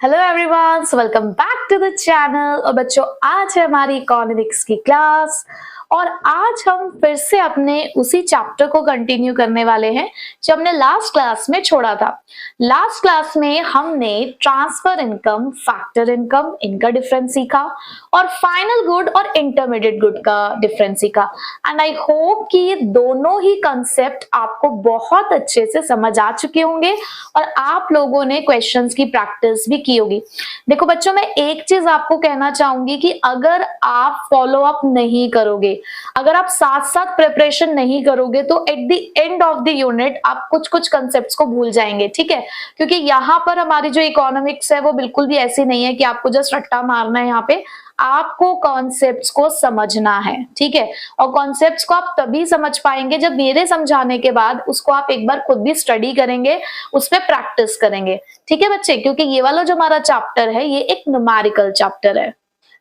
Hello everyone, welcome back to the channel. और बच्चों, आज है हमारी इकोनॉमिक्स की क्लास और आज हम फिर से अपने उसी चैप्टर को कंटिन्यू करने वाले हैं जो हमने लास्ट क्लास में छोड़ा था। लास्ट क्लास में हमने ट्रांसफर इनकम, फैक्टर इनकम, इनका डिफरेंस सीखा और फाइनल गुड और इंटरमीडिएट गुड का डिफरेंस सीखा। एंड आई होप कि ये दोनों ही कंसेप्ट आपको बहुत अच्छे से समझ आ चुके होंगे और आप लोगों ने क्वेश्चंस की प्रैक्टिस भी की होगी। देखो बच्चों, मैं एक चीज आपको कहना चाहूंगी कि अगर आप फॉलो अप नहीं करोगे, अगर आप साथ साथ प्रिपरेशन नहीं करोगे तो at the end of the unit आप कुछ कुछ कंसेप्ट्स को भूल जाएंगे। ठीक है, क्योंकि यहाँ पर हमारी जो इकोनॉमिक्स है वो बिल्कुल भी ऐसी नहीं है कि आपको जस्ट रट्टा मारना है। यहाँ पे आपको कॉन्सेप्ट्स को समझना है। ठीक है, और कॉन्सेप्ट्स को आप तभी समझ पाएंगे जब मेरे समझाने के बाद उसको आप एक बार खुद भी स्टडी करेंगे, उस पर प्रैक्टिस करेंगे। ठीक है बच्चे, क्योंकि ये वाला जो हमारा चैप्टर है ये एक न्यूमेरिकल चैप्टर है।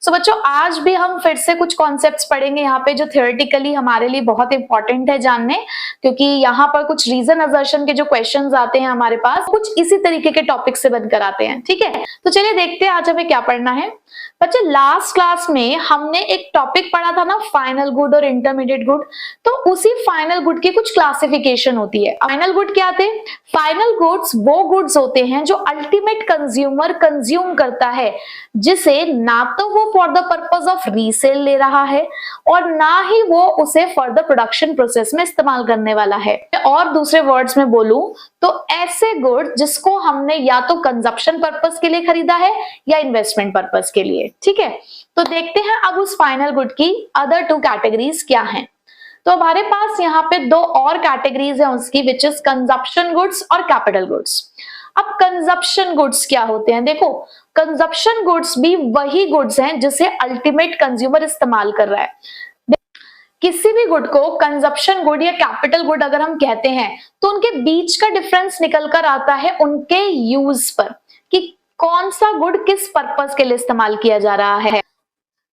सो बच्चों, आज भी हम फिर से कुछ कॉन्सेप्ट्स पढ़ेंगे यहाँ पे जो थियोरेटिकली हमारे लिए बहुत इंपॉर्टेंट है जानने, क्योंकि यहाँ पर कुछ रीजन असर्शन के जो क्वेश्चंस आते हैं हमारे पास कुछ इसी तरीके के टॉपिक से बनकर आते हैं। ठीक है, तो चलिए देखते हैं आज हमें क्या पढ़ना है। बच्चे, लास्ट क्लास में हमने एक टॉपिक पढ़ा था ना, फाइनल गुड और इंटरमीडिएट गुड। तो उसी फाइनल गुड की कुछ क्लासिफिकेशन होती है। फाइनल गुड क्या थे? फाइनल गुड्स वो गुड्स होते हैं जो अल्टीमेट कंज्यूमर कंज्यूम करता है, जिसे ना तो वो for the purpose of resale ले रहा है और ना ही वो उसे फर्दर प्रोडक्शन प्रोसेस में इस्तेमाल करने वाला है। और दूसरे वर्ड्स में बोलूं तो ऐसे गुड जिसको हमने या तो कंजप्शन पर्पस के लिए खरीदा है या इन्वेस्टमेंट पर्पस के लिए। ठीक है, तो देखते हैं अब उस फाइनल गुड की अदर टू कैटेगरीज क्या हैं। तो हमारे पास यहाँ पे दो और कैटेगरीज है उसकी, विच इज कंजप्शन गुड्स और कैपिटल गुड्स। अब कंजप्शन गुड्स क्या होते हैं? देखो, कंजप्शन गुड्स भी वही गुड्स हैं जिसे अल्टीमेट कंज्यूमर इस्तेमाल कर रहा है। किसी भी गुड को कंजप्शन गुड या कैपिटल गुड अगर हम कहते हैं तो उनके बीच का डिफरेंस निकल कर आता है उनके यूज पर, कि कौन सा गुड किस पर्पस के लिए इस्तेमाल किया जा रहा है।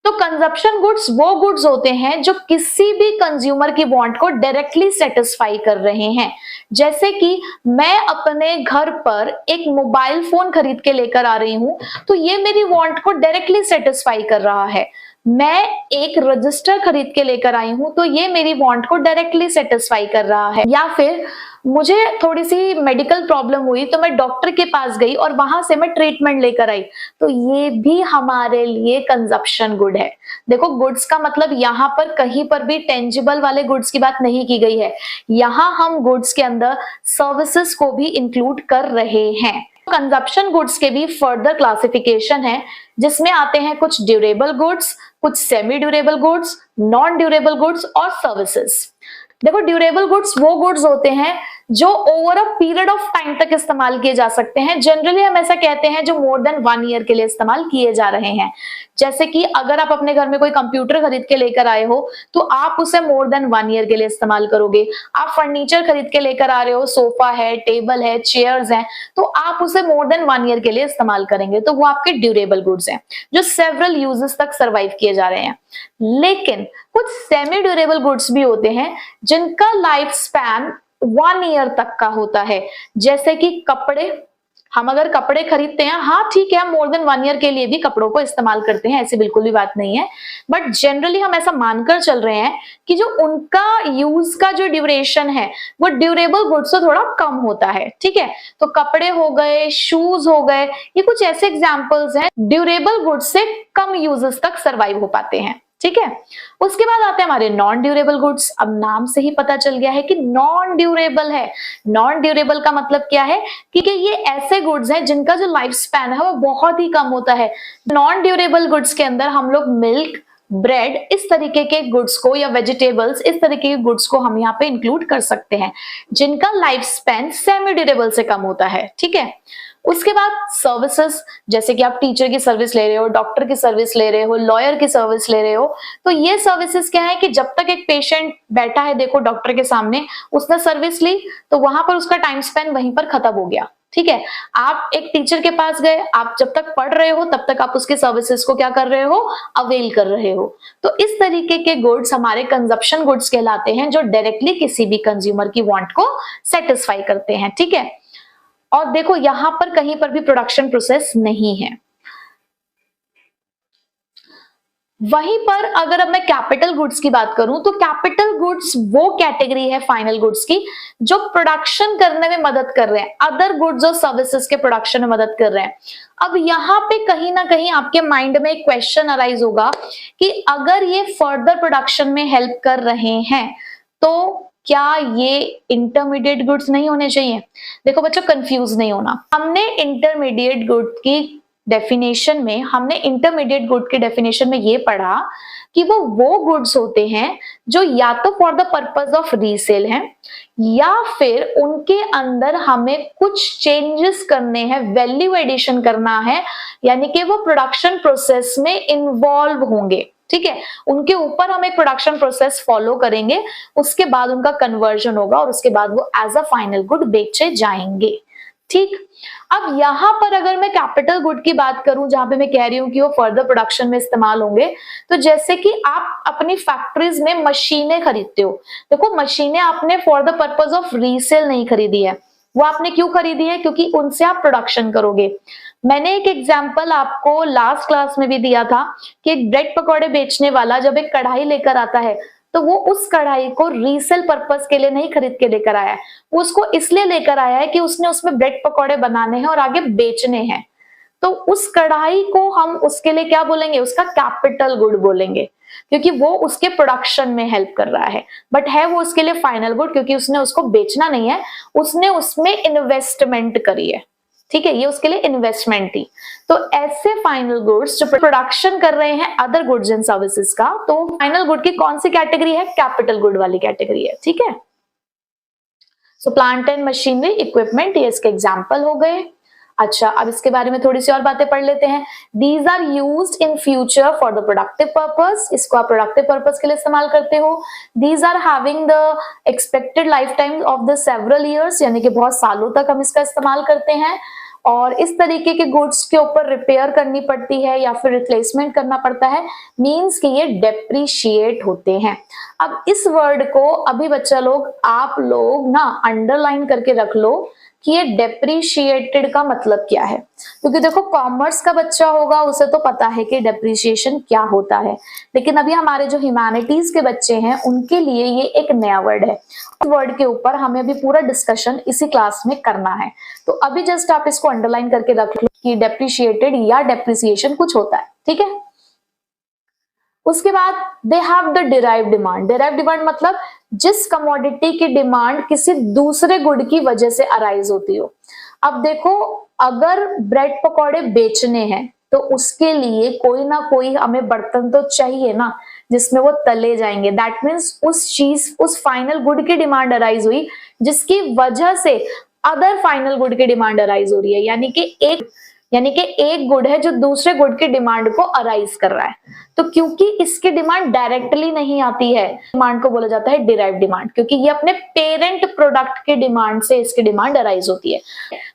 तो कंजप्शन गुड्स वो गुड्स होते हैं जो किसी भी कंज्यूमर की वांट को डायरेक्टली सेटिस्फाई कर रहे हैं। जैसे कि मैं अपने घर पर एक मोबाइल फोन खरीद के लेकर आ रही हूं, तो ये मेरी वांट को डायरेक्टली सेटिस्फाई कर रहा है। मैं एक रजिस्टर खरीद के लेकर आई हूं, तो ये मेरी वांट को डायरेक्टली सेटिस्फाई कर रहा है। या फिर मुझे थोड़ी सी मेडिकल प्रॉब्लम हुई तो मैं डॉक्टर के पास गई और वहां से मैं ट्रीटमेंट लेकर आई, तो ये भी हमारे लिए कंजप्शन गुड है। देखो, गुड्स का मतलब यहाँ पर कहीं पर भी टेंजिबल वाले गुड्स की बात नहीं की गई है। यहाँ हम गुड्स के अंदर सर्विसेज को भी इंक्लूड कर रहे हैं। कंजप्शन गुड्स के भी फर्दर क्लासिफिकेशन है, जिसमें आते हैं कुछ ड्यूरेबल गुड्स, कुछ semi durable goods, non durable goods और सर्विसेज। देखो, ड्यूरेबल गुड्स वो गुड्स होते हैं जो over a period of time तक इस्तेमाल किए जा सकते हैं। जनरली हम ऐसा कहते हैं जो मोर देन 1 ईयर के लिए इस्तेमाल किए जा रहे हैं। जैसे कि अगर आप अपने घर में कोई कंप्यूटर खरीद के लेकर आए हो तो आप उसे मोर देन 1 ईयर के लिए इस्तेमाल करोगे। आप फर्नीचर खरीद के लेकर आ रहे हो, सोफा है, टेबल है, चेयर्स हैं, तो आप उसे मोर देन 1 ईयर के लिए इस्तेमाल करेंगे, तो वो आपके ड्यूरेबल गुड्स हैं जो सेवरल यूजेस तक सर्वाइव किए जा रहे हैं। लेकिन कुछ सेमी ड्यूरेबल गुड्स भी होते हैं जिनका लाइफ स्पैन 1 ईयर तक का होता है। जैसे कि कपड़े, हम अगर कपड़े खरीदते हैं, हाँ ठीक है, हम मोर देन 1 ईयर के लिए भी कपड़ों को इस्तेमाल करते हैं, ऐसी बिल्कुल भी बात नहीं है, बट जनरली हम ऐसा मानकर चल रहे हैं कि जो उनका यूज का जो ड्यूरेशन है वो ड्यूरेबल गुड्स से थोड़ा कम होता है। ठीक है, तो कपड़े हो गए, शूज हो गए, ये कुछ ऐसे एग्जाम्पल्स हैं ड्यूरेबल गुड्स से कम यूजेस तक सर्वाइव हो पाते हैं। ठीक है, उसके बाद आते हैं हमारे नॉन ड्यूरेबल गुड्स। अब नाम से ही पता चल गया है कि नॉन ड्यूरेबल है। नॉन ड्यूरेबल का मतलब क्या है कि ये ऐसे गुड्स हैं जिनका जो लाइफ स्पैन है वो बहुत ही कम होता है। नॉन ड्यूरेबल गुड्स के अंदर हम लोग मिल्क, ब्रेड, इस तरीके के गुड्स को, या वेजिटेबल्स, इस तरीके के गुड्स को हम यहाँ पे इंक्लूड कर सकते हैं जिनका लाइफ स्पैन सेमी ड्यूरेबल से कम होता है। ठीक है, उसके बाद सर्विसेज, जैसे कि आप टीचर की सर्विस ले रहे हो, डॉक्टर की सर्विस ले रहे हो, लॉयर की सर्विस ले रहे हो, तो ये सर्विसेज क्या है कि जब तक एक पेशेंट बैठा है, देखो डॉक्टर के सामने, उसने सर्विस ली तो वहां पर उसका टाइम स्पेन वहीं पर खत्म हो गया। ठीक है, आप एक टीचर के पास गए, आप जब तक पढ़ रहे हो तब तक आप उसके सर्विसेज को क्या कर रहे हो, अवेल कर रहे हो। तो इस तरीके के गुड्स हमारे कंजप्शन गुड्स कहलाते हैं जो डायरेक्टली किसी भी कंज्यूमर की वांट को सेटिस्फाई करते हैं। ठीक है, और देखो यहां पर कहीं पर भी प्रोडक्शन प्रोसेस नहीं है। वहीं पर अगर अब मैं कैपिटल गुड्स की बात करूं तो कैपिटल गुड्स वो कैटेगरी है फाइनल गुड्स की जो प्रोडक्शन करने में मदद कर रहे हैं, अदर गुड्स और सर्विसेज के प्रोडक्शन में मदद कर रहे हैं। अब यहाँ पे कहीं ना कहीं आपके माइंड में एक क्वेश्चन अराइज होगा कि अगर ये फर्दर प्रोडक्शन में हेल्प कर रहे हैं तो क्या ये इंटरमीडिएट गुड्स नहीं होने चाहिए? देखो बच्चों, कंफ्यूज नहीं होना। हमने इंटरमीडिएट गुड की डेफिनेशन में, हमने इंटरमीडिएट गुड के डेफिनेशन में ये पढ़ा कि वो गुड्स होते हैं जो या तो for the purpose of resale हैं या फिर उनके अंदर हमें कुछ चेंजेस करने हैं, वैल्यू एडिशन करना है, यानी कि वो प्रोडक्शन प्रोसेस में इन्वॉल्व होंगे। ठीक है, उनके ऊपर हम एक प्रोडक्शन प्रोसेस फॉलो करेंगे, उसके बाद उनका कन्वर्जन होगा और उसके बाद वो एज अ फाइनल गुड बेचे जाएंगे। ठीक, अब यहां पर अगर मैं कैपिटल गुड की बात करूं जहां पे मैं कह रही हूं कि वो फर्दर प्रोडक्शन में इस्तेमाल होंगे, तो जैसे कि आप अपनी फैक्ट्रीज में मशीनें खरीदते हो। देखो मशीनें आपने for the purpose of resale नहीं खरीदी है, वो आपने क्यों खरीदी है? क्योंकि उनसे आप प्रोडक्शन करोगे। मैंने एक एग्जाम्पल आपको लास्ट क्लास में भी दिया था कि एक ब्रेड पकौड़े बेचने वाला जब एक कढ़ाई लेकर आता है तो वो उस कढ़ाई को रीसेल पर्पस के लिए नहीं खरीद के लेकर आया है, वो उसको इसलिए लेकर आया है कि उसने उसमें ब्रेड पकौड़े बनाने हैं और आगे बेचने हैं। तो उस कढ़ाई को हम उसके लिए क्या बोलेंगे? उसका कैपिटल गुड बोलेंगे, क्योंकि वो उसके प्रोडक्शन में हेल्प कर रहा है। बट है वो उसके लिए फाइनल गुड क्योंकि उसने उसको बेचना नहीं है, उसने उसमें इन्वेस्टमेंट करी है। ठीक है, ये उसके लिए इन्वेस्टमेंट थी। तो ऐसे फाइनल गुड्स जो प्रोडक्शन कर रहे हैं अदर गुड्स एंड सर्विसेज का, तो फाइनल गुड की कौन सी कैटेगरी है? कैपिटल गुड वाली कैटेगरी है। ठीक है, सो प्लांट एंड मशीनरी, इक्विपमेंट, ये इसके एग्जाम्पल हो गए। अच्छा, अब इसके बारे में थोड़ी सी और बातें पढ़ लेते हैं। These are used in future for the productive purpose, इसको आप प्रोडक्टिव पर्पस के लिए इस्तेमाल करते हो। These are having the expected life time of the several years, यानी कि बहुत सालों तक हम इसका इस्तेमाल करते हैं। और इस तरीके के गुड्स के ऊपर रिपेयर करनी पड़ती है या फिर रिप्लेसमेंट करना पड़ता है, मींस कि ये डेप्रिशिएट होते हैं। अब इस वर्ड को अभी बच्चा लोग, आप लोग ना अंडरलाइन करके रख लो कि ये डेप्रिशिएटेड का मतलब क्या है, क्योंकि देखो कॉमर्स का बच्चा होगा उसे तो पता है कि डेप्रिशिएशन क्या होता है, लेकिन अभी हमारे जो ह्यूमैनिटीज के बच्चे हैं उनके लिए ये एक नया वर्ड है। इस वर्ड के ऊपर हमें अभी पूरा डिस्कशन इसी क्लास में करना है, तो अभी जस्ट आप इसको अंडरलाइन करके रख लो कि डेप्रिशिएटेड या डेप्रिसिएशन कुछ होता है। ठीक है, उसके बाद they have the derive demand. Derive demand मतलब जिस कमोडिटी की डिमांड किसी दूसरे गुड की वजह से अराइज होती हो। अब देखो, अगर ब्रेड पकौड़े बेचने हैं तो उसके लिए कोई ना कोई हमें बर्तन तो चाहिए ना जिसमें वो तले जाएंगे। दैट मीन्स उस चीज, उस फाइनल गुड की डिमांड अराइज हुई जिसकी वजह से अदर फाइनल गुड की डिमांड अराइज हो रही है, यानी कि एक गुड है जो दूसरे गुड की डिमांड को अराइज कर रहा है। तो क्योंकि इसकी डिमांड डायरेक्टली नहीं आती है, डिमांड को बोला जाता है डिराइव डिमांड, क्योंकि ये अपने पेरेंट प्रोडक्ट की डिमांड से इसकी डिमांड अराइज होती है।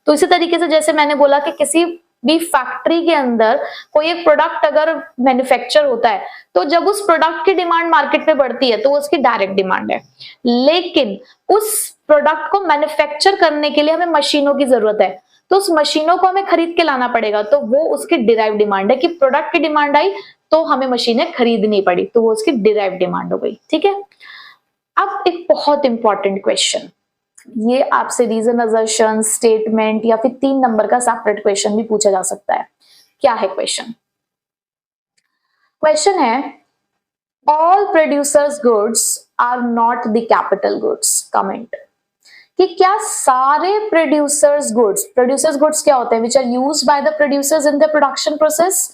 तो इसी तरीके से जैसे मैंने बोला कि किसी भी फैक्ट्री के अंदर कोई एक प्रोडक्ट अगर मैन्युफैक्चर होता है तो जब उस प्रोडक्ट की डिमांड मार्केट में बढ़ती है तो वो उसकी डायरेक्ट डिमांड है, लेकिन उस प्रोडक्ट को मैन्युफैक्चर करने के लिए हमें मशीनों की जरूरत है, तो उस मशीनों को हमें खरीद के लाना पड़ेगा, तो वो उसकी डिराइव डिमांड है कि प्रोडक्ट की डिमांड आई तो हमें मशीनें खरीदनी पड़ी, तो वो उसकी डिराइव डिमांड हो गई। ठीक है, अब एक बहुत इंपॉर्टेंट क्वेश्चन, ये आपसे रीजन असर्शन, स्टेटमेंट या फिर 3 नंबर का सेपरेट क्वेश्चन भी पूछा जा सकता है। क्या है क्वेश्चन? क्वेश्चन है all producers goods are not the capital goods. Comment कि क्या सारे प्रोड्यूसर्स गुड्स क्या होते हैं? Which are used by the producers in the production process.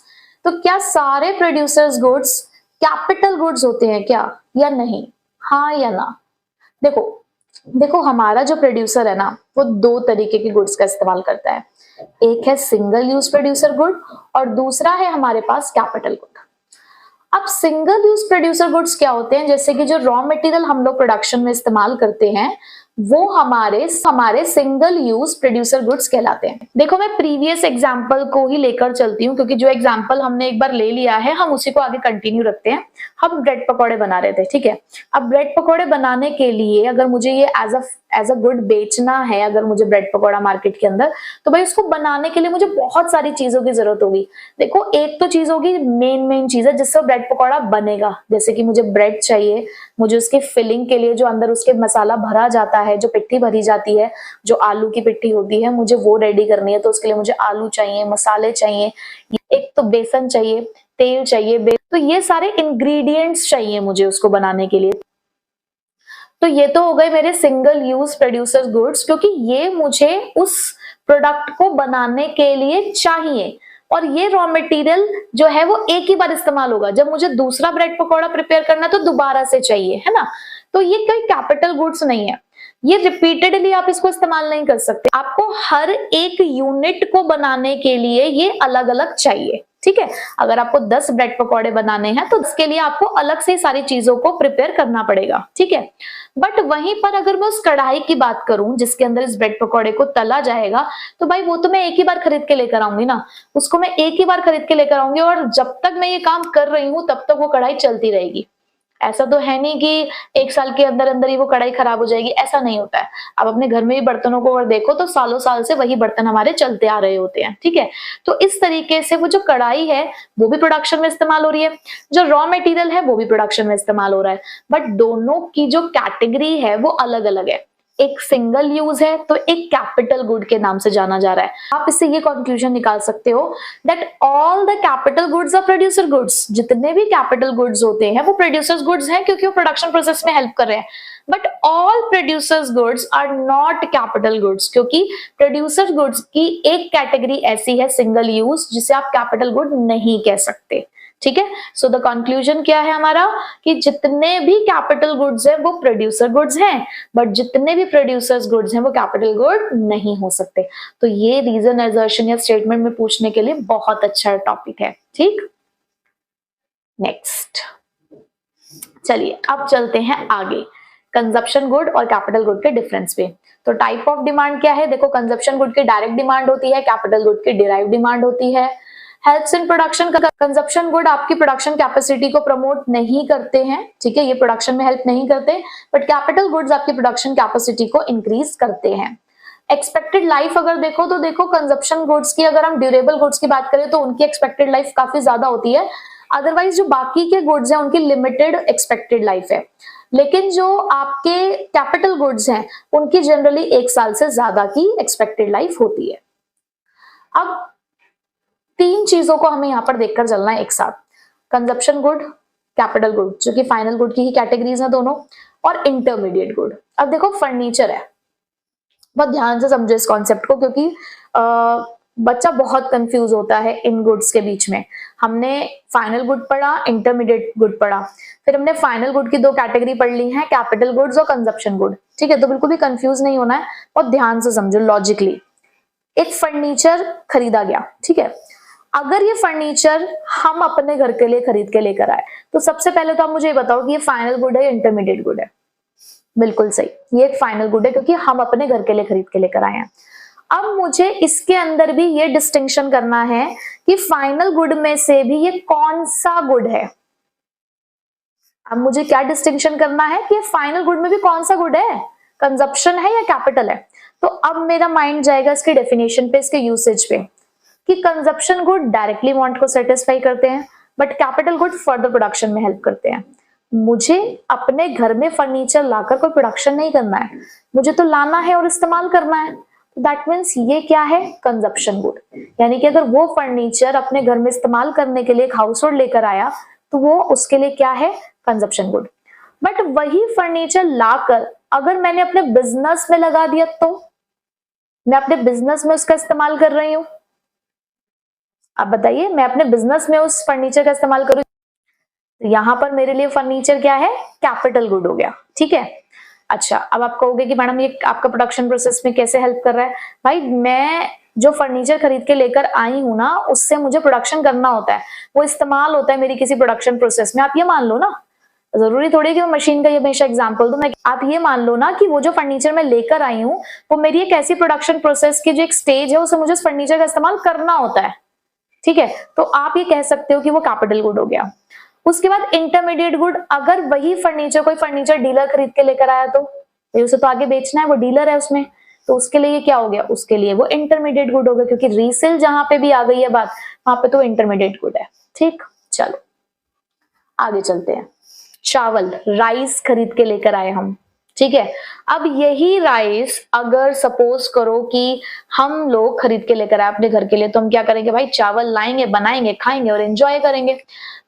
तो क्या सारे प्रोड्यूसर्स गुड्स कैपिटल गुड्स होते हैं क्या, या नहीं? हाँ या ना? देखो हमारा जो प्रोड्यूसर है ना वो 2 तरीके के गुड्स का इस्तेमाल करता है, एक है सिंगल यूज प्रोड्यूसर गुड और दूसरा है हमारे पास कैपिटल गुड। अब सिंगल यूज प्रोड्यूसर गुड्स क्या होते हैं? जैसे कि जो रॉ मटेरियल हम लोग प्रोडक्शन में इस्तेमाल करते हैं वो हमारे सिंगल यूज प्रोड्यूसर गुड्स कहलाते हैं। देखो मैं प्रीवियस एग्जांपल को ही लेकर चलती हूँ, क्योंकि जो एग्जांपल हमने एक बार ले लिया है हम उसी को आगे कंटिन्यू रखते हैं। हम ब्रेड पकौड़े बना रहे थे, ठीक है। अब ब्रेड पकौड़े बनाने के लिए अगर मुझे ये as a as a good बेचना है, अगर मुझे ब्रेड पकौड़ा मार्केट के अंदर, तो भाई उसको बनाने के लिए मुझे बहुत सारी चीजों की जरूरत होगी। देखो एक तो चीज होगी, मेन चीज है जिससे ब्रेड पकौड़ा बनेगा, जैसे कि मुझे ब्रेड चाहिए, मुझे उसके फिलिंग के लिए जो अंदर उसके मसाला भरा जाता है, जो पिट्ठी भरी जाती है, जो आलू की पिट्ठी होती है, मुझे वो रेडी करनी है। तो उसके लिए मुझे आलू चाहिए, मसाले चाहिए, एक तो बेसन चाहिए, तेल चाहिए, तो ये सारे इंग्रेडिएंट्स चाहिए मुझे उसको बनाने के लिए। तो ये तो हो गए मेरे सिंगल यूज प्रोड्यूसर्स गुड्स, क्योंकि ये मुझे उस प्रोडक्ट को बनाने के लिए चाहिए, और ये रॉ मटेरियल जो है वो एक ही बार इस्तेमाल होगा। जब मुझे दूसरा ब्रेड पकौड़ा प्रिपेयर करना तो दोबारा से चाहिए, है ना। तो ये कोई कैपिटल गुड्स नहीं है, ये रिपीटेडली आप इसको इस्तेमाल नहीं कर सकते। आपको हर एक यूनिट को बनाने के लिए ये अलग अलग चाहिए, ठीक है। अगर आपको 10 ब्रेड पकौड़े बनाने हैं तो इसके लिए आपको अलग से सारी चीजों को प्रिपेयर करना पड़ेगा, ठीक है। बट वहीं पर अगर मैं उस कढ़ाई की बात करूं जिसके अंदर इस ब्रेड पकौड़े को तला जाएगा, तो भाई वो तो मैं एक ही बार खरीद के लेकर आऊंगी ना, उसको मैं एक ही बार खरीद के लेकर आऊंगी, और जब तक मैं ये काम कर रही हूं तब तक वो कढ़ाई चलती रहेगी। ऐसा तो है नहीं कि 1 साल के अंदर अंदर ही वो कढ़ाई खराब हो जाएगी, ऐसा नहीं होता है। आप अपने घर में भी बर्तनों को अगर देखो तो सालों साल से वही बर्तन हमारे चलते आ रहे होते हैं, ठीक है। तो इस तरीके से वो जो कढ़ाई है वो भी प्रोडक्शन में इस्तेमाल हो रही है, जो रॉ मटेरियल है वो भी प्रोडक्शन में इस्तेमाल हो रहा है, बट दोनों की जो कैटेगरी है वो अलग अलग है। एक सिंगल यूज है तो एक कैपिटल गुड के नाम से जाना जा रहा है। आप इससे ये कंक्लूजन निकाल सकते हो that all the capital goods are producer goods. जितने भी कैपिटल गुड्स होते हैं वो प्रोड्यूसर्स गुड्स हैं, क्योंकि वो प्रोडक्शन प्रोसेस में हेल्प कर रहे हैं। But all producers goods are not capital goods, क्योंकि प्रोड्यूसर गुड्स की एक कैटेगरी ऐसी है सिंगल यूज जिसे आप कैपिटल गुड नहीं कह सकते, ठीक है। सो द कंक्लूजन क्या है हमारा, कि जितने भी कैपिटल गुड्स हैं वो प्रोड्यूसर गुड्स हैं, बट जितने भी प्रोड्यूसर्स गुड्स हैं वो कैपिटल गुड नहीं हो सकते। तो ये रीजन असर्शन या स्टेटमेंट में पूछने के लिए बहुत अच्छा टॉपिक है, ठीक। नेक्स्ट चलिए अब चलते हैं आगे, कंजप्शन गुड और कैपिटल गुड के डिफरेंस पे। तो टाइप ऑफ डिमांड क्या है, देखो कंजप्शन गुड की डायरेक्ट डिमांड होती है, कैपिटल गुड की डिराइव डिमांड होती है। Helps in production, consumption good आपकी प्रोडक्शन कैपेसिटी को प्रमोट नहीं करते हैं, ठीक है, ये प्रोडक्शन में हेल्प नहीं करते, बट कैपिटल गुड्स आपकी प्रोडक्शन कैपेसिटी को इंक्रीज करते हैं। एक्सपेक्टेड लाइफ अगर देखो तो देखो कंजप्शन गुड्स की, अगर हम ड्यूरेबल गुड्स की बात करें तो उनकी एक्सपेक्टेड लाइफ काफी ज्यादा होती है, अदरवाइज जो बाकी के गुड्स हैं उनकी लिमिटेड एक्सपेक्टेड लाइफ है। लेकिन जो आपके कैपिटल गुड्स हैं उनकी जनरली 1 साल से ज्यादा की एक्सपेक्टेड लाइफ होती है। अब 3 चीजों को हमें यहाँ पर देखकर चलना है एक साथ, कंजप्शन गुड, कैपिटल गुड जो कि फाइनल गुड की ही कैटेगरीज हैं दोनों, और इंटरमीडिएट गुड। अब देखो फर्नीचर है, बहुत ध्यान से समझो इस कॉन्सेप्ट को, क्योंकि बच्चा बहुत कंफ्यूज होता है इन गुड्स के बीच में। हमने फाइनल गुड पढ़ा, इंटरमीडिएट गुड पढ़ा, फिर हमने फाइनल गुड की 2 कैटेगरी पढ़ ली हैं, कैपिटल गुड्स और कंजप्शन गुड, ठीक है। तो बिल्कुल भी कंफ्यूज नहीं होना है, बहुत ध्यान से समझो लॉजिकली। एक फर्नीचर खरीदा गया, ठीक है, अगर ये फर्नीचर हम अपने घर के लिए खरीद के लेकर आए तो सबसे पहले तो आप मुझे ये बताओ कि ये फाइनल गुड है या इंटरमीडिएट गुड है। बिल्कुल सही, ये एक फाइनल गुड है क्योंकि हम अपने घर के लिए खरीद के लेकर आए हैं। अब मुझे इसके अंदर भी ये डिस्टिंक्शन करना है कि फाइनल गुड में से भी ये कौन सा गुड है। अब मुझे क्या डिस्टिंक्शन करना है कि फाइनल गुड में भी कौन सा गुड है, कंजप्शन है या कैपिटल है। तो अब मेरा माइंड जाएगा इसके डेफिनेशन पे, इसके यूसेज पे, कि कंजप्शन गुड डायरेक्टली वांट को सेटिस्फाई करते हैं, but capital good further production में हेल्प करते हैं। मुझे अपने घर में फर्नीचर लाकर कोई प्रोडक्शन नहीं करना है, मुझे तो लाना है और इस्तेमाल करना है। दैट मीन्स ये क्या है, कंजप्शन गुड। यानी कि अगर वो फर्नीचर अपने घर में इस्तेमाल करने के लिए एक हाउस होल्ड लेकर आया तो वो उसके लिए क्या है, कंजप्शन गुड। बट वही फर्नीचर लाकर अगर मैंने अपने बिजनेस में लगा दिया तो मैं अपने बिजनेस में उसका इस्तेमाल कर रही हूं। आप बताइए, मैं अपने बिजनेस में उस फर्नीचर का इस्तेमाल करूं, यहां पर मेरे लिए फर्नीचर क्या है, कैपिटल गुड हो गया, ठीक है। अच्छा, अब आप कहोगे कि मैडम ये आपका प्रोडक्शन प्रोसेस में कैसे हेल्प कर रहा है। भाई मैं जो फर्नीचर खरीद के लेकर आई हूं ना, उससे मुझे प्रोडक्शन करना होता है, वो इस्तेमाल होता है मेरी किसी प्रोडक्शन प्रोसेस में। आप ये मान लो ना, जरूरी थोड़ी कि मैं मशीन का ये हमेशा एग्जांपल दूं, आप ये मान लो ना कि वो जो फर्नीचर मैं लेकर आई हूँ वो मेरी एक ऐसी प्रोडक्शन प्रोसेस की जो एक स्टेज है, उसमें मुझे उस फर्नीचर का इस्तेमाल करना होता है, ठीक है। तो आप ये कह सकते हो कि वो कैपिटल गुड हो गया। उसके बाद इंटरमीडिएट गुड, अगर वही फर्नीचर कोई फर्नीचर डीलर खरीद के लेकर आया तो तो उसे तो आगे बेचना है, वो डीलर है उसमें, तो उसके लिए क्या हो गया, उसके लिए वो इंटरमीडिएट गुड हो गया, क्योंकि रीसेल जहां पे भी आ गई है बात, वहां पे तो इंटरमीडिएट गुड है। ठीक, चलो आगे चलते हैं। चावल, राइस खरीद के लेकर आए हम, ठीक है। अब यही राइस अगर सपोज करो कि हम लोग खरीद के लेकर आए अपने घर के लिए, तो हम क्या करेंगे भाई, चावल लाएंगे, बनाएंगे, खाएंगे और एंजॉय करेंगे।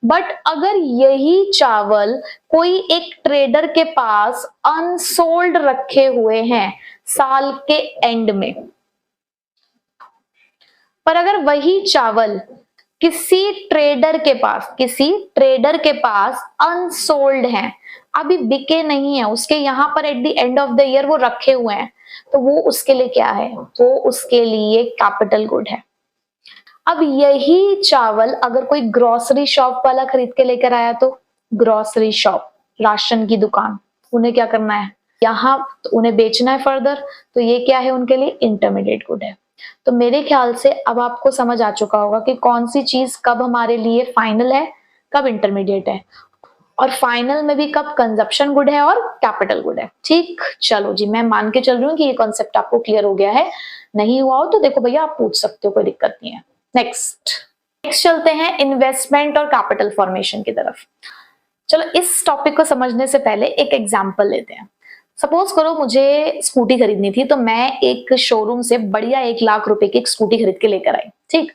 बट अगर यही चावल कोई एक ट्रेडर के पास अनसोल्ड रखे हुए हैं साल के एंड में, पर अगर वही चावल किसी ट्रेडर के पास अनसोल्ड है, अभी बिके नहीं है, उसके यहाँ पर at the end of the year वो रखे हुए हैं, तो वो उसके लिए क्या है, वो उसके लिए कैपिटल गुड है। अब यही चावल अगर कोई ग्रोसरी शॉप वाला खरीद के लेकर आया, तो ग्रोसरी शॉप, राशन की दुकान, उन्हें क्या करना है, यहाँ तो उन्हें बेचना है फर्दर, तो ये क्या है उनके लिए, इंटरमीडिएट गुड है। तो मेरे ख्याल से अब आपको समझ आ चुका होगा कि कौन सी चीज कब हमारे लिए फाइनल है, कब इंटरमीडिएट है, और फाइनल में भी कब कंजप्शन गुड है और कैपिटल गुड है। ठीक, चलो जी, मैं मान के चल रही हूँ कि ये कॉन्सेप्ट आपको क्लियर हो गया है। नहीं हुआ हो तो देखो भैया आप पूछ सकते हो, कोई दिक्कत नहीं है। नेक्स्ट चलते हैं इन्वेस्टमेंट और कैपिटल फॉर्मेशन की तरफ। चलो इस टॉपिक को समझने से पहले एक एग्जाम्पल लेते हैं। सपोज करो मुझे स्कूटी खरीदनी थी, तो मैं एक शोरूम से बढ़िया 1 लाख रुपए की एक स्कूटी खरीद के लेकर आई, ठीक।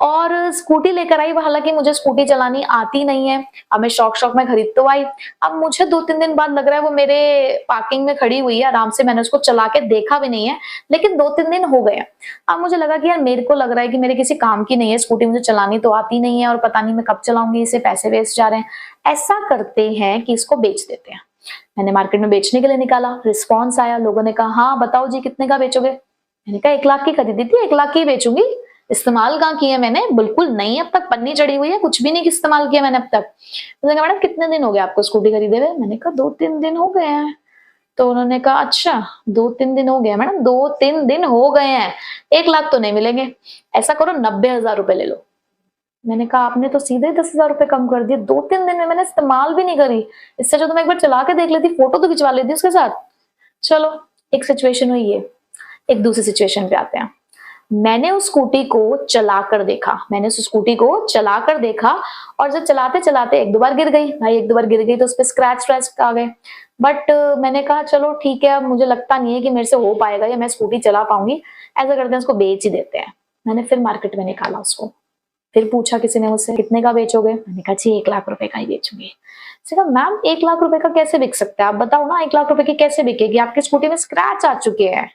और स्कूटी लेकर आई, हालांकि मुझे स्कूटी चलानी आती नहीं है, अब मैं शौक में खरीद तो आई। अब मुझे 2-3 दिन बाद लग रहा है वो मेरे पार्किंग में खड़ी हुई है आराम से, मैंने उसको चला के देखा भी नहीं है, लेकिन 2-3 दिन हो गए। अब मुझे लगा कि यार मेरे को लग रहा है कि मेरे किसी काम की नहीं है स्कूटी, मुझे चलानी तो आती नहीं है और पता नहीं मैं कब चलाऊंगी, इसे पैसे वेस्ट जा रहे हैं। ऐसा करते हैं कि इसको बेच देते हैं। मैंने मार्केट में बेचने के लिए निकाला, रिस्पॉन्स आया, लोगों ने कहा हाँ बताओ जी कितने का बेचोगे। मैंने कहा 1 लाख की खरीदी थी, 1 लाख की बेचूंगी। इस्तेमाल कहाँ किया मैंने, बिल्कुल नहीं, अब तक पन्नी चढ़ी हुई है, कुछ भी नहीं इस्तेमाल किया मैंने अब तक। उसने कहा मैडम कितने दिन हो गए आपको स्कूटी खरीदे हुए। मैंने कहा 2-3 दिन हो गए हैं। तो उन्होंने कहा अच्छा 2-3 दिन हो गए मैडम, 2-3 दिन हो गए हैं, 1 लाख तो नहीं मिलेंगे, ऐसा करो 90,000 रुपए ले लो। मैंने कहा आपने तो सीधे 10,000 रुपए कम कर दिए, 2-3 दिन में मैंने इस्तेमाल भी नहीं करी, इससे जो तुम एक बार चला के देख लेती, फोटो तो खिंचवा लेती उसके साथ। चलो एक सिचुएशन हुई है, एक दूसरी सिचुएशन पे आते हैं। मैंने उस स्कूटी को चलाकर देखा, और जब चलाते चलाते 1-2 बार गिर गई भाई, 1-2 बार गिर गई तो उस पर स्क्रैच आ गए। बट मैंने कहा चलो ठीक है, अब मुझे लगता नहीं है कि मेरे से हो पाएगा या मैं स्कूटी चला पाऊंगी, ऐसा करते हैं उसको बेच ही देते हैं। मैंने फिर मार्केट में निकाला उसको, फिर पूछा किसी ने मुझसे कितने का बेचोगे। मैंने कहा जी 1 लाख रुपए का ही बेचूंगी। कहा मैम 1 लाख रुपए का कैसे बिक सकता है, आप बताओ ना, 1 लाख रुपए की कैसे बिकेगी, आपकी स्कूटी में स्क्रैच आ चुके हैं,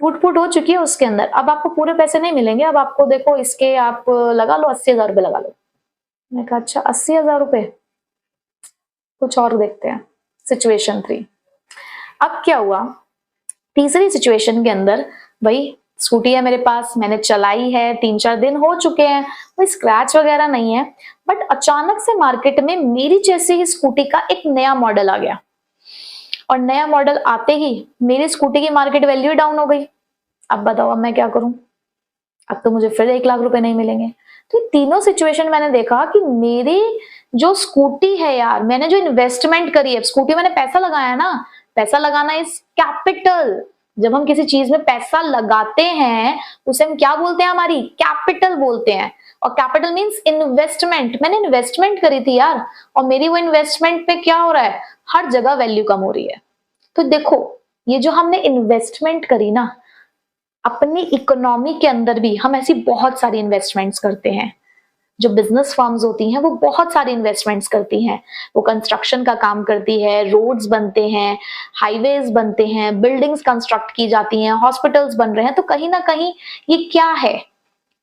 टूट फूट हो चुकी है उसके अंदर, अब आपको पूरे पैसे नहीं मिलेंगे, अब आपको देखो इसके आप लगा लो 80,000 रुपए लगा लो। मैंने कहा अच्छा 80,000 रुपए, कुछ और देखते हैं। सिचुएशन 3। अब क्या हुआ, तीसरी सिचुएशन के अंदर भाई स्कूटी है मेरे पास, मैंने चलाई है, 3-4 दिन हो चुके हैं, कोई स्क्रैच वगैरह नहीं है, बट अचानक से मार्केट में मेरी जैसी ही स्कूटी का एक नया मॉडल आ गया, और नया मॉडल आते ही मेरी स्कूटी की मार्केट वैल्यू डाउन हो गई। अब बताओ अब मैं क्या करूं, अब तो मुझे फिर 1 लाख रुपए नहीं मिलेंगे। तो तीनों सिचुएशन मैंने देखा कि मेरी जो स्कूटी है यार, मैंने जो इन्वेस्टमेंट करी है, स्कूटी मैंने पैसा लगाया ना, पैसा लगाना इज कैपिटल। जब हम किसी चीज में पैसा लगाते हैं उसे हम क्या बोलते हैं, हमारी कैपिटल बोलते हैं। और कैपिटल मींस इन्वेस्टमेंट, मैंने इन्वेस्टमेंट करी थी यार, और मेरी वो इन्वेस्टमेंट पे क्या हो रहा है, हर जगह वैल्यू कम हो रही है। तो देखो ये जो हमने इन्वेस्टमेंट करी ना, अपनी इकोनॉमी के अंदर भी हम ऐसी बहुत सारी इन्वेस्टमेंट्स करते हैं। जो बिजनेस फर्म्स होती हैं वो बहुत सारी इन्वेस्टमेंट्स करती हैं, वो कंस्ट्रक्शन का काम करती है, रोड्स बनते हैं, हाईवेज बनते हैं, बिल्डिंग्स कंस्ट्रक्ट की जाती हैं, हॉस्पिटल्स बन रहे हैं, तो कहीं ना कहीं ये क्या है।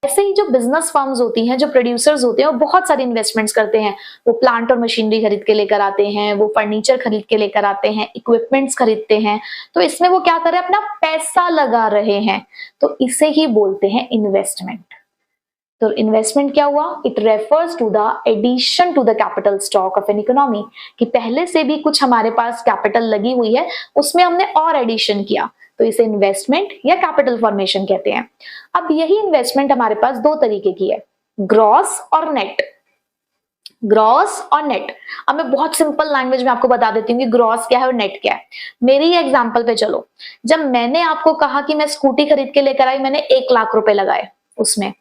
ऐसे ही जो बिजनेस फर्म्स होती हैं, जो प्रोड्यूसर्स होते हैं, वो बहुत सारी इन्वेस्टमेंट्स करते हैं, वो प्लांट और मशीनरी खरीद के लेकर आते हैं, वो फर्नीचर खरीद के लेकर आते हैं, इक्विपमेंट्स खरीदते हैं, तो इसमें वो क्या कर रहे हैं, अपना पैसा लगा रहे हैं, तो इसे ही बोलते हैं इन्वेस्टमेंट। तो इन्वेस्टमेंट क्या हुआ, it refers to the addition to the capital stock of an economy, कि पहले से भी कुछ हमारे पास कैपिटल लगी हुई है, उसमें हमने और एडिशन किया, तो इसे इन्वेस्टमेंट या कैपिटल फॉर्मेशन कहते हैं। अब यही इन्वेस्टमेंट हमारे पास 2 तरीके की है, ग्रॉस और नेट। ग्रॉस और नेट। अब मैं बहुत सिंपल लैंग्वेज में आपको बता देती हूँ कि ग्रॉस क्या है और नेट क्या है। मेरी ही एग्जांपल पे चलो, जब मैंने आपको कहा कि मैं स्कूटी खरीद के लेकर आई, मैंने 1 लाख रुपए लगाए उसमें,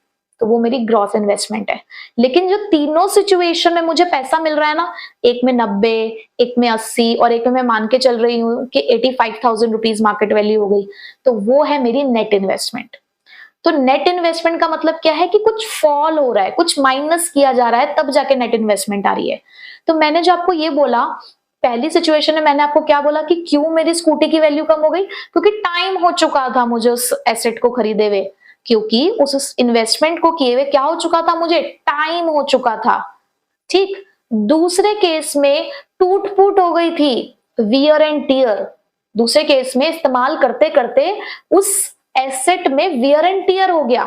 तो वो मेरी ग्रॉस इन्वेस्टमेंट है। लेकिन जो तीनों सिचुएशन में मुझे पैसा मिल रहा है ना, एक में 90, एक में 80 और एक में मैं मान के चल रही हूँ कि 85,000 रुपीज मार्केट वैल्यू हो गई, तो वो है मेरी नेट इन्वेस्टमेंट। तो नेट इन्वेस्टमेंट का मतलब क्या है कि कुछ फॉल हो रहा है, कुछ माइनस किया जा रहा है, तब जाके नेट इन्वेस्टमेंट आ रही है। तो मैंने जो आपको ये बोला, पहली सिचुएशन में मैंने आपको क्या बोला कि क्यों मेरी स्कूटी की वैल्यू कम हो गई, क्योंकि टाइम हो चुका था मुझे उस एसेट को खरीदे हुए, क्योंकि उस इन्वेस्टमेंट को किए हुए क्या हो चुका था, मुझे टाइम हो चुका था। ठीक। दूसरे केस में टूट फूट हो गई थी, वियर एंड टीयर। दूसरे केस में इस्तेमाल करते करते उस एसेट में वियर एंड टीयर हो गया।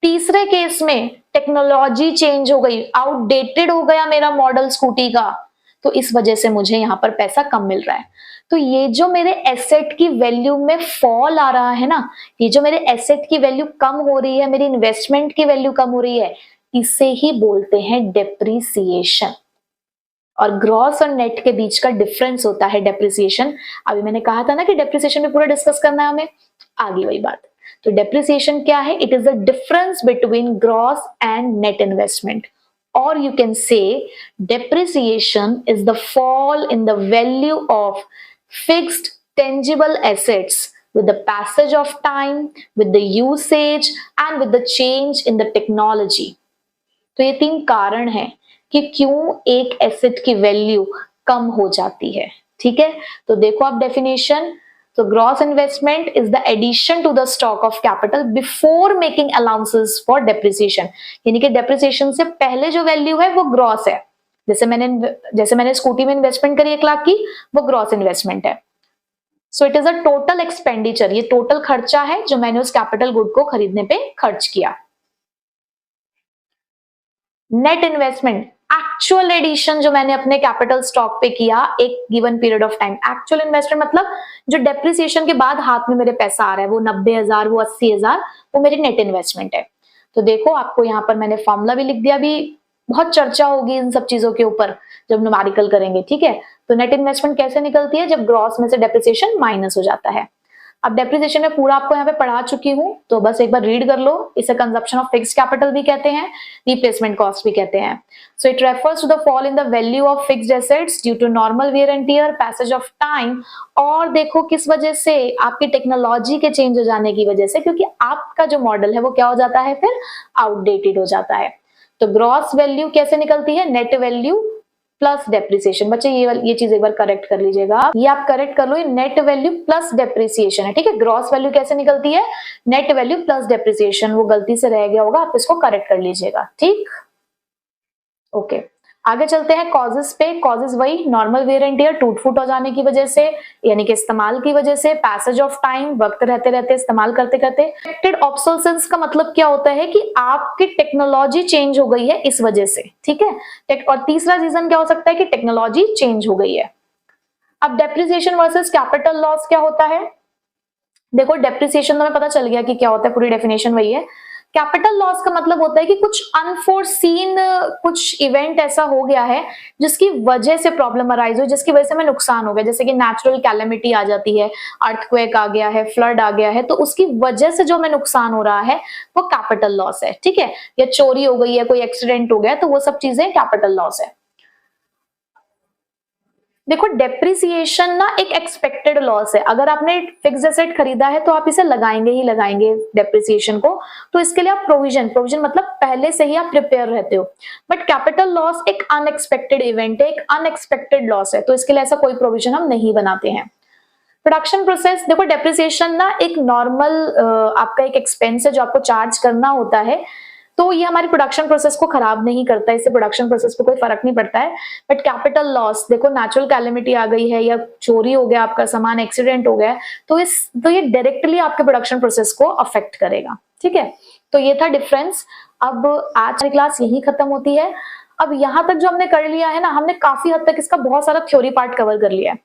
तीसरे केस में टेक्नोलॉजी चेंज हो गई, आउटडेटेड हो गया मेरा मॉडल स्कूटी का, तो इस वजह से मुझे यहां पर पैसा कम मिल रहा है। तो ये जो मेरे एसेट की वैल्यू में फॉल आ रहा है ना, ये जो मेरे एसेट की वैल्यू कम हो रही है, मेरी इन्वेस्टमेंट की वैल्यू कम हो रही है, इसे ही बोलते हैं डेप्रिसिएशन। और ग्रॉस और नेट के बीच का डिफरेंस होता है डेप्रिसिएशन। अभी मैंने कहा था ना कि डेप्रिसिएशन में पूरा डिस्कस करना है हमें, आगे वही बात। तो डेप्रिसिएशन क्या है? It is the difference between gross and net investment, और you can say depreciation is the fall in the value of fixed tangible assets with the passage of time, with the usage and with the change in the technology. तो ये 3 कारण हैं कि क्यों एक asset की value कम हो जाती है। ठीक है, तो देखो आप डेफिनेशन। तो gross investment is the addition to the stock of capital before making allowances for depreciation, यानी कि डेप्रिसिएशन से पहले जो वैल्यू है वो ग्रॉस है। जैसे मैंने स्कूटी में इन्वेस्टमेंट करी 1 लाख की, वो ग्रॉस इन्वेस्टमेंट है। So it is a total expenditure, ये टोटल खर्चा है जो मैंने उस कैपिटल गुड को खरीदने पे खर्च किया। नेट इन्वेस्टमेंट, एक्चुअल एडिशन जो मैंने अपने कैपिटल स्टॉक पे किया एक given period of time. Actual investment मतलब जो डेप्रिसिएशन के बाद हाथ में मेरे पैसा आ रहा है, वो 90,000, वो 80,000, वो मेरी नेट इन्वेस्टमेंट है। तो देखो आपको यहाँ पर मैंने फॉर्मूला भी लिख दिया, अभी बहुत चर्चा होगी इन सब चीजों के ऊपर जब न्यूमेरिकल करेंगे। ठीक है, तो नेट इन्वेस्टमेंट कैसे निकलती है? जब ग्रॉस में से डेप्रिसिएशन माइनस हो जाता है। अब डेप्रिसिएशन में पूरा आपको यहाँ पे पढ़ा चुकी हूँ, तो बस एक बार रीड कर लो। इसे कंजप्शन ऑफ फिक्स्ड कैपिटल भी कहते हैं, रिप्लेसमेंट कॉस्ट भी कहते हैं। So it refers to the fall in the value of fixed assets due to normal wear and tear, passage of time, और देखो किस वजह से? आपकी टेक्नोलॉजी के चेंज हो जाने की वजह से, क्योंकि आपका जो मॉडल है वो क्या हो जाता है, फिर आउटडेटेड हो जाता है। तो ग्रॉस वैल्यू कैसे निकलती है? Net value plus depreciation. बच्चे ये चीज एक बार करेक्ट कर लीजिएगा, ये आप करेक्ट कर लो, ये नेट वैल्यू प्लस डेप्रिसिएशन है। ठीक है, ग्रॉस वैल्यू कैसे निकलती है? नेट वैल्यू प्लस डेप्रिसिएशन, वो गलती से रह गया होगा, आप इसको करेक्ट कर लीजिएगा। ठीक, ओके, आगे चलते हैं कॉजेस पे। कॉजेस वही, नॉर्मल वेयर एंड टियर, टूट फूट हो जाने की वजह से, यानी कि इस्तेमाल की वजह से, पैसेज ऑफ टाइम, वक्त रहते रहते इस्तेमाल करते करते। एक्सपेक्टेड ऑब्सोलेसेंस का मतलब क्या होता है कि आपकी टेक्नोलॉजी चेंज हो गई है इस वजह से। ठीक है, और तीसरा रीजन क्या हो सकता है कि टेक्नोलॉजी चेंज हो गई है। अब डेप्रिसिएशन वर्सेस कैपिटल लॉस क्या होता है? देखो डेप्रिसिएशन तो हमें पता चल गया कि क्या होता है, पूरी डेफिनेशन वही है। कैपिटल लॉस का मतलब होता है कि कुछ अनफोर्सीन कुछ इवेंट ऐसा हो गया है जिसकी वजह से प्रॉब्लम अराइज हुई, जिसकी वजह से हमें नुकसान हो गया, जैसे कि नेचुरल कैलेमिटी आ जाती है, अर्थक्वेक आ गया है, फ्लड आ गया है, तो उसकी वजह से जो हमें नुकसान हो रहा है वो कैपिटल लॉस है। ठीक है, या चोरी हो गई है, कोई एक्सीडेंट हो गया, तो वो सब चीजें कैपिटल लॉस है। देखो डेप्रिसिएशन ना एक एक्सपेक्टेड लॉस है। अगर आपने फिक्स्ड एसेट खरीदा है तो आप इसे लगाएंगे ही लगाएंगे डेप्रिसिएशन को, तो इसके लिए आप प्रोविजन मतलब पहले से ही आप प्रिपेयर रहते हो। बट कैपिटल लॉस एक अनएक्सपेक्टेड इवेंट है, एक अनएक्सपेक्टेड लॉस है, तो इसके लिए ऐसा कोई प्रोविजन हम नहीं बनाते हैं। प्रोडक्शन प्रोसेस, देखो डेप्रिसिएशन ना एक नॉर्मल आपका एक एक्सपेंस है जो आपको चार्ज करना होता है, तो ये हमारी प्रोडक्शन प्रोसेस को खराब नहीं करता है, इससे प्रोडक्शन प्रोसेस पे कोई फर्क नहीं पड़ता है। बट कैपिटल लॉस, देखो नेचुरल कैलेमिटी आ गई है या चोरी हो गया, आपका सामान एक्सीडेंट हो गया, तो ये डायरेक्टली आपके प्रोडक्शन प्रोसेस को अफेक्ट करेगा। ठीक है, तो ये था डिफरेंस। अब आज की क्लास यही खत्म होती है। अब यहाँ तक जो हमने कर लिया है ना, हमने काफी हद तक इसका बहुत सारा थ्योरी पार्ट कवर कर लिया है।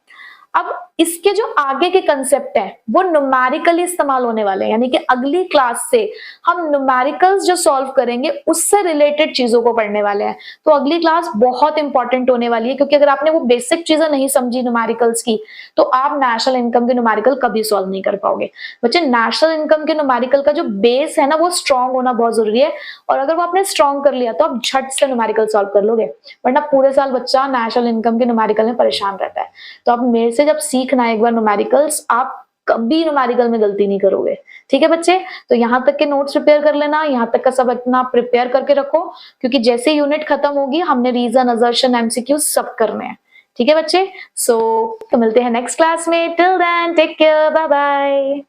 अब इसके जो आगे के कंसेप्ट है वो न्यूमेरिकली इस्तेमाल होने वाले हैं, यानी कि अगली क्लास से हम न्यूमेरिकल्स जो सॉल्व करेंगे उससे रिलेटेड चीजों को पढ़ने वाले हैं। तो अगली क्लास बहुत इंपॉर्टेंट होने वाली है, क्योंकि अगर आपने वो बेसिक चीजें नहीं समझी न्यूमेरिकल्स की तो आप नेशनल इनकम के न्यूमेरिकल कभी सॉल्व नहीं कर पाओगे। बच्चे, नेशनल इनकम के न्यूमेरिकल का जो बेस है ना वो स्ट्रांग होना बहुत जरूरी है, और अगर वो आपने स्ट्रांग कर लिया तो आप झट से न्यूमेरिकल सॉल्व कर लोगे, वरना पूरे साल बच्चा नेशनल इनकम के न्यूमेरिकल में परेशान रहता है। तो आप मेरे से जब सीखना है एक बार न्यूमेरिकल्स, आप कभी न्यूमेरिकल में गलती नहीं करोगे। ठीक है बच्चे, तो यहाँ तक के नोट्स प्रिपेयर कर लेना, यहाँ तक का सब अपना प्रिपेयर करके रखो, क्योंकि जैसे यूनिट खत्म होगी हमने रीजन, असर्शन, एमसीक्यू सब करने हैं। ठीक है बच्चे, तो मिलते हैं नेक्स्ट क्लास में। Till then take care, bye bye.